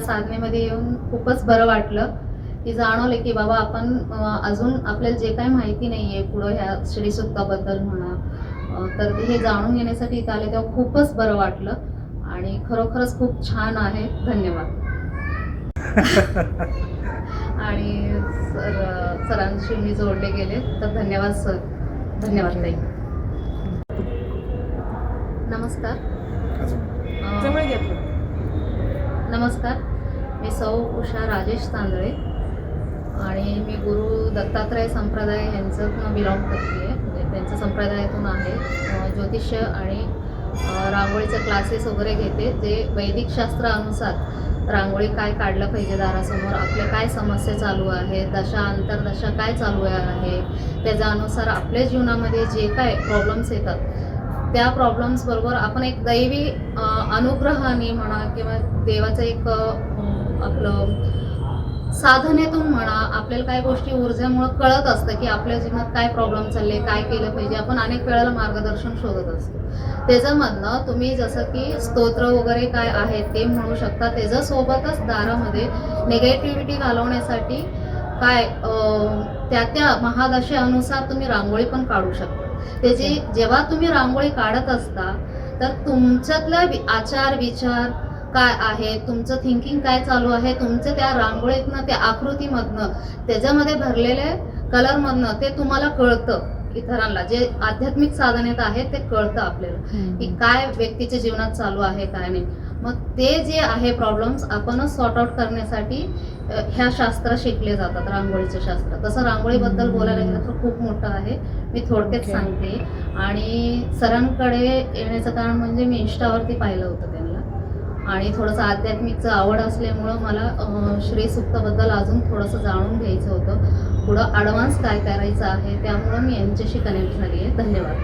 साधनेमध्ये येऊन खूपच बरं वाटलं, की जाणवलं की बाबा आपण अजून आपल्याला जे काही माहिती नाही आहे पुढं ह्या श्री सूक्ताबद्दल म्हणा, तर हे जाणून घेण्यासाठी इथं आले तेव्हा खूपच बरं वाटलं आणि खरोखरच खूप छान आहे. धन्यवाद. आणि सरांशी मी जोडले गेले तर धन्यवाद सर. धन्यवाद ताई. नमस्कार. जवळ घेतलं. नमस्कार, मी सौ उषा राजेश तांदळे आणि मी गुरु दत्तात्रय संप्रदाय यांच्यातून बिलॉंग करते आहे, म्हणजे त्यांच्या संप्रदायातून आहे. ज्योतिष्य आणि रांगोळीचे क्लासेस वगैरे घेते, जे वैदिक शास्त्रानुसार रांगोळी काय काढलं पाहिजे दारासमोर, आपल्या काय समस्या चालू आहेत, दशा अंतर्दशा काय चालू आहे, त्याच्यानुसार आपल्या जीवनामध्ये जे काय प्रॉब्लेम्स येतात त्या प्रॉब्लेम्स बरोबर आपण एक दैवी अनुग्रहाने म्हणा किंवा देवाचं एक आपलं साधनेतून म्हणा आपल्याला काही गोष्टी ऊर्जेमुळे कळत असतं की आपल्या जीवनात काय प्रॉब्लेम चालले, काय केलं पाहिजे. आपण अनेक वेळेला मार्गदर्शन शोधत असतो. त्याच्यामधनं तुम्ही जसं की स्तोत्र वगैरे काय आहेत ते म्हणू शकता. त्याच्यासोबतच दारामध्ये निगेटिव्हिटी घालवण्यासाठी काय त्या महादशेनुसार तुम्ही रांगोळी पण काढू शकता. त्याची जेव्हा तुम्ही रांगोळी काढत असता तर तुमच्यातलं आचार विचार काय आहे, तुमचं थिंकिंग काय चालू आहे, तुमचं त्या रांगोळीतनं त्या आकृतीमधनं त्याच्यामध्ये भरलेले कलरमधनं ते तुम्हाला कळतं. इतरांना जे आध्यात्मिक साधनेत आहेत ते कळतं आपल्याला की काय व्यक्तीच्या जीवनात चालू आहे काय नाही. मग ते जे आहे प्रॉब्लेम्स आपणच सॉर्ट आउट करण्यासाठी ह्या शास्त्र शिकले जातात, रांगोळीचे शास्त्र. तसं रांगोळीबद्दल बोलायला गेलं तर खूप मोठं आहे, मी थोडक्यात सांगते. आणि सरांकडे येण्याचं कारण म्हणजे मी इंस्टावरती पाहिलं होतं त्यांना आणि थोडंसं आध्यात्मिकचं आवड असल्यामुळं मला श्री सूक्ताबद्दल अजून थोडंसं जाणून घ्यायचं होतं, पुढं ॲडव्हान्स काय करायचं आहे, त्यामुळं मी यांच्याशी कनेक्ट झाली आहे. धन्यवाद.